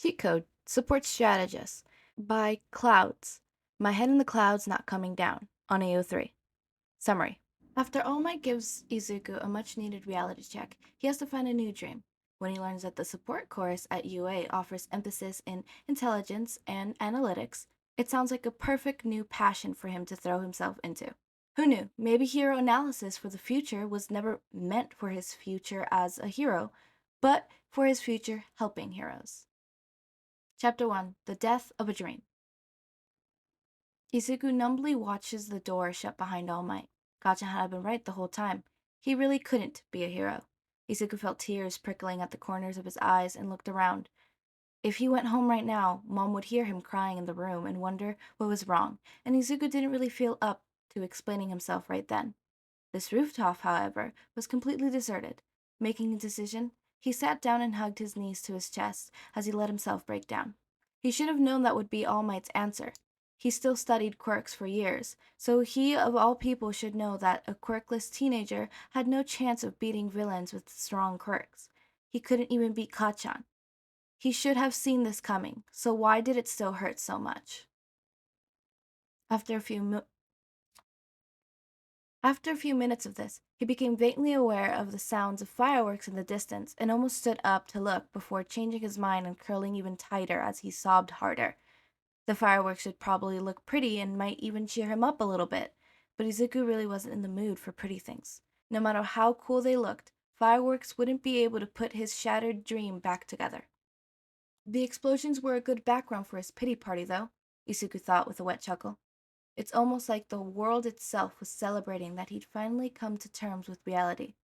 Cheat code Support Strategist by Clouds. My Head in the Clouds Not Coming Down on AO3. Summary. After All Might gives Izuku a much needed reality check, he has to find a new dream. When he learns that the support course at UA offers emphasis in intelligence and analytics, it sounds like a perfect new passion for him to throw himself into. Who knew? Maybe hero analysis for the future was never meant for his future as a hero, but for his future helping heroes. Chapter 1 The Death of a Dream. Izuku numbly watches the door shut behind All Might. Gachan had been right the whole time. He really couldn't be a hero. Izuku felt tears prickling at the corners of his eyes and looked around. If he went home right now, Mom would hear him crying in the room and wonder what was wrong, and Izuku didn't really feel up to explaining himself right then. This rooftop, however, was completely deserted. Making a decision, he sat down and hugged his knees to his chest as he let himself break down. He should have known that would be All Might's answer. He still studied quirks for years, so he of all people should know that a quirkless teenager had no chance of beating villains with strong quirks. He couldn't even beat Kachan. He should have seen this coming, so why did it still hurt so much? After a few minutes of this, he became vaguely aware of the sounds of fireworks in the distance and almost stood up to look before changing his mind and curling even tighter as he sobbed harder. The fireworks should probably look pretty and might even cheer him up a little bit, but Izuku really wasn't in the mood for pretty things. No matter how cool they looked, fireworks wouldn't be able to put his shattered dream back together. The explosions were a good background for his pity party, though, Izuku thought with a wet chuckle. It's almost like the world itself was celebrating that he'd finally come to terms with reality.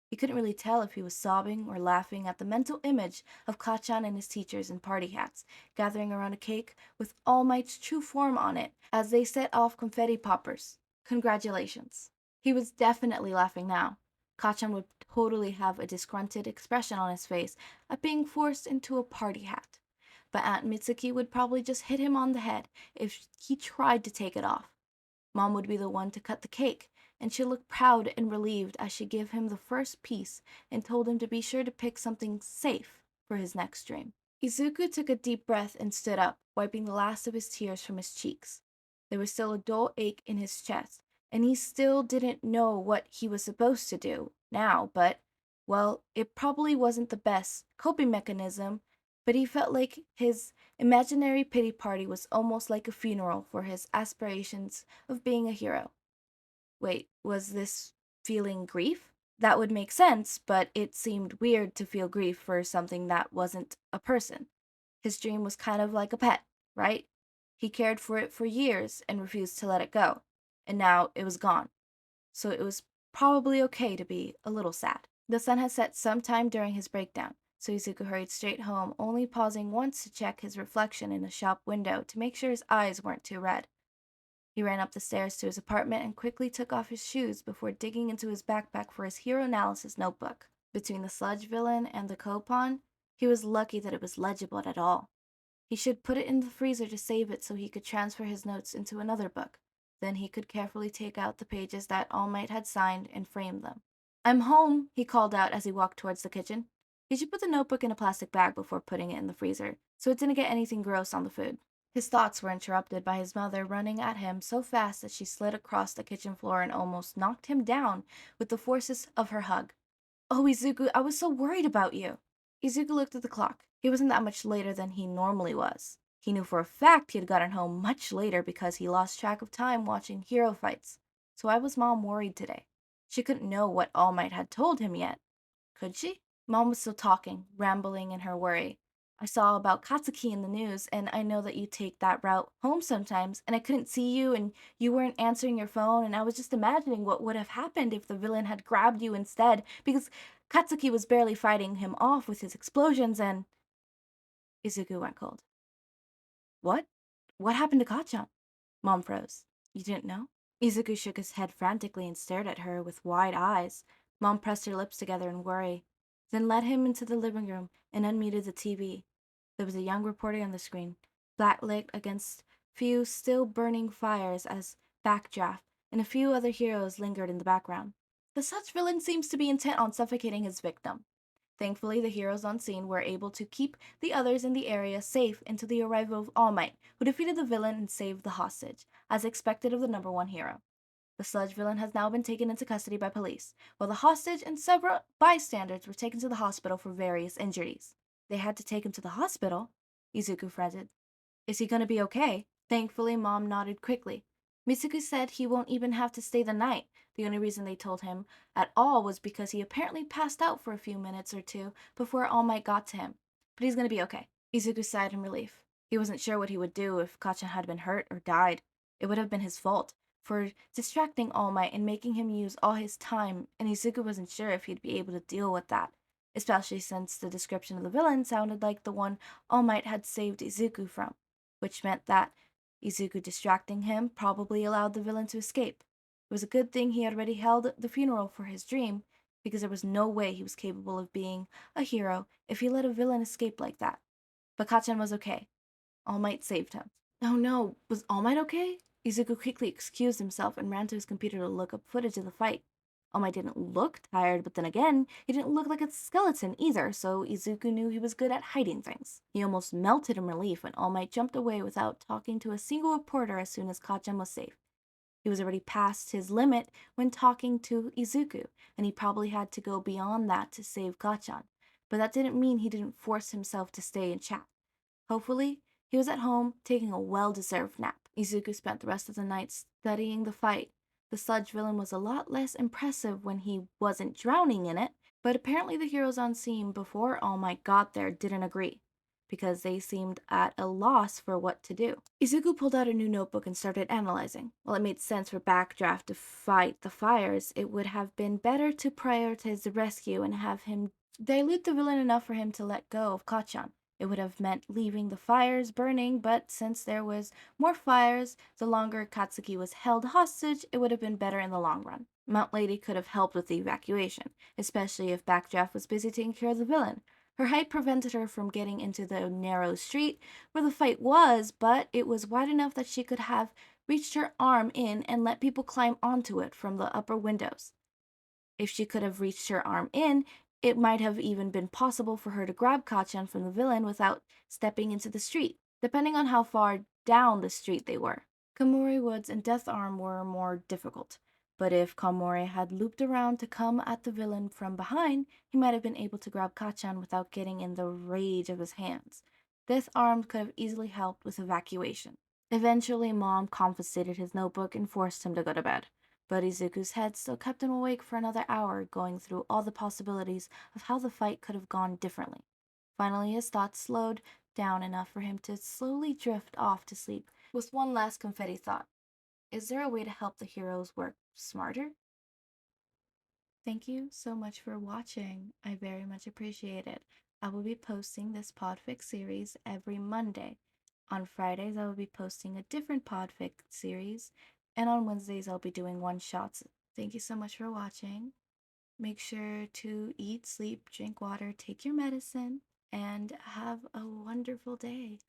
He couldn't really tell if he was sobbing or laughing at the mental image of Kachan and his teachers in party hats, gathering around a cake with All Might's true form on it as they set off confetti poppers. Congratulations. He was definitely laughing now. Kachan would totally have a disgruntled expression on his face at being forced into a party hat. But Aunt Mitsuki would probably just hit him on the head if he tried to take it off. Mom would be the one to cut the cake, and she looked proud and relieved as she gave him the first piece and told him to be sure to pick something safe for his next dream. Izuku took a deep breath and stood up, wiping the last of his tears from his cheeks. There was still a dull ache in his chest, and he still didn't know what he was supposed to do now, but, well, it probably wasn't the best coping mechanism, but he felt like his imaginary pity party was almost like a funeral for his aspirations of being a hero. Wait, was this feeling grief? That would make sense, but it seemed weird to feel grief for something that wasn't a person. His dream was kind of like a pet, right? He cared for it for years and refused to let it go, and now it was gone. So it was probably okay to be a little sad. The sun had set sometime during his breakdown, so Izuku hurried straight home, only pausing once to check his reflection in a shop window to make sure his eyes weren't too red. He ran up the stairs to his apartment and quickly took off his shoes before digging into his backpack for his hero analysis notebook. Between the sludge villain and the coupon, he was lucky that it was legible at all. He should put it in the freezer to save it so he could transfer his notes into another book. Then he could carefully take out the pages that All Might had signed and frame them. "I'm home," he called out as he walked towards the kitchen. He should put the notebook in a plastic bag before putting it in the freezer, so it didn't get anything gross on the food. His thoughts were interrupted by his mother running at him so fast that she slid across the kitchen floor and almost knocked him down with the forces of her hug. "Oh, Izuku, I was so worried about you." Izuku looked at the clock. He wasn't that much later than he normally was. He knew for a fact he had gotten home much later because he lost track of time watching hero fights. So why was Mom worried today? She couldn't know what All Might had told him yet. Could she? Mom was still talking, rambling in her worry. "I saw about Katsuki in the news, and I know that you take that route home sometimes, and I couldn't see you, and you weren't answering your phone, and I was just imagining what would have happened if the villain had grabbed you instead, because Katsuki was barely fighting him off with his explosions, and—" Izuku went cold. "What? What happened to Kachan?" Mom froze. "You didn't know?" Izuku shook his head frantically and stared at her with wide eyes. Mom pressed her lips together in worry, then led him into the living room and unmuted the TV. There was a young reporter on the screen, blacklit against few still burning fires as backdraft, and a few other heroes lingered in the background. "The such villain seems to be intent on suffocating his victim." Thankfully, the heroes on scene were able to keep the others in the area safe until the arrival of All Might, who defeated the villain and saved the hostage, as expected of the number one hero. The sludge villain has now been taken into custody by police, while the hostage and several bystanders were taken to the hospital for various injuries. They had to take him to the hospital? Izuku fretted. Is he going to be okay? Thankfully, Mom nodded quickly. Mitsuku said he won't even have to stay the night. The only reason they told him at all was because he apparently passed out for a few minutes or two before All Might got to him. But he's going to be okay. Izuku sighed in relief. He wasn't sure what he would do if Kachan had been hurt or died. It would have been his fault for distracting All Might and making him use all his time, and Izuku wasn't sure if he'd be able to deal with that, especially since the description of the villain sounded like the one All Might had saved Izuku from, which meant that Izuku distracting him probably allowed the villain to escape. It was a good thing he had already held the funeral for his dream, because there was no way he was capable of being a hero if he let a villain escape like that. But Kachan was okay. All Might saved him. Oh no, was All Might okay? Izuku quickly excused himself and ran to his computer to look up footage of the fight. All Might didn't look tired, but then again, he didn't look like a skeleton either, so Izuku knew he was good at hiding things. He almost melted in relief when All Might jumped away without talking to a single reporter as soon as Kachan was safe. He was already past his limit when talking to Izuku, and he probably had to go beyond that to save Kachan. But that didn't mean he didn't force himself to stay and chat. Hopefully, he was at home taking a well-deserved nap. Izuku spent the rest of the night studying the fight. The sludge villain was a lot less impressive when he wasn't drowning in it, but apparently the heroes on scene before All Might got there didn't agree, because they seemed at a loss for what to do. Izuku pulled out a new notebook and started analyzing. While it made sense for Backdraft to fight the fires, it would have been better to prioritize the rescue and have him dilute the villain enough for him to let go of Kachan. It would have meant leaving the fires burning, but since there was more fires, the longer Katsuki was held hostage, it would have been better in the long run. Mount Lady could have helped with the evacuation, especially if Backdraft was busy taking care of the villain. Her height prevented her from getting into the narrow street where the fight was, but it was wide enough that she could have reached her arm in and let people climb onto it from the upper windows. If she could have reached her arm in, it might have even been possible for her to grab Kachan from the villain without stepping into the street, depending on how far down the street they were. Kamori Woods and Death Arm were more difficult, but if Kamori had looped around to come at the villain from behind, he might have been able to grab Kachan without getting in the rage of his hands. Death Arm could have easily helped with evacuation. Eventually, Mom confiscated his notebook and forced him to go to bed. But Izuku's head still kept him awake for another hour, going through all the possibilities of how the fight could have gone differently. Finally, his thoughts slowed down enough for him to slowly drift off to sleep with one last confetti thought. Is there a way to help the heroes work smarter? Thank you so much for watching. I very much appreciate it. I will be posting this Podfic series every Monday. On Fridays, I will be posting a different Podfic series, and on Wednesdays, I'll be doing one-shots. Thank you so much for watching. Make sure to eat, sleep, drink water, take your medicine, and have a wonderful day.